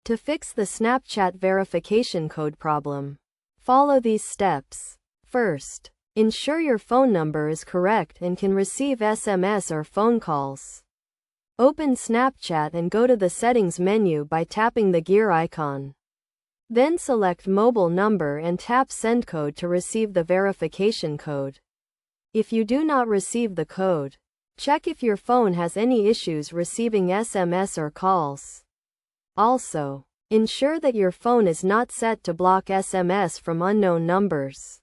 To fix the Snapchat verification code problem, follow these steps. First, ensure your phone number is correct and can receive SMS or phone calls. Open Snapchat and go to the Settings menu by tapping the gear icon. Then select Mobile Number and tap Send Code to receive the verification code. If you do not receive the code, check if your phone has any issues receiving SMS or calls. Also, ensure that your phone is not set to block SMS from unknown numbers.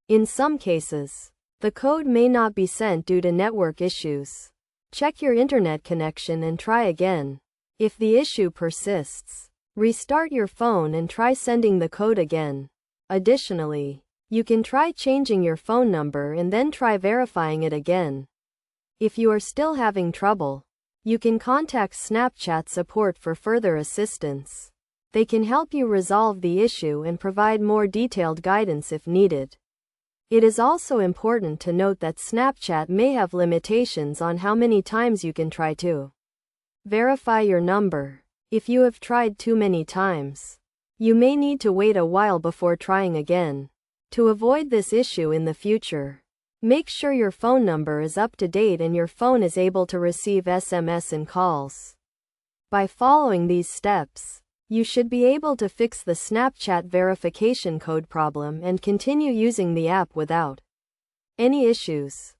In some cases, the code may not be sent due to network issues. Check your internet connection and try again. If the issue persists, restart your phone and try sending the code again. Additionally, you can try changing your phone number and then try verifying it again. If you are still having trouble, you can contact Snapchat support for further assistance. They can help you resolve the issue and provide more detailed guidance if needed. It is also important to note that Snapchat may have limitations on how many times you can try to verify your number. If you have tried too many times, you may need to wait a while before trying again. To avoid this issue in the future, make sure your phone number is up to date and your phone is able to receive SMS and calls. By following these steps, you should be able to fix the Snapchat verification code problem and continue using the app without any issues.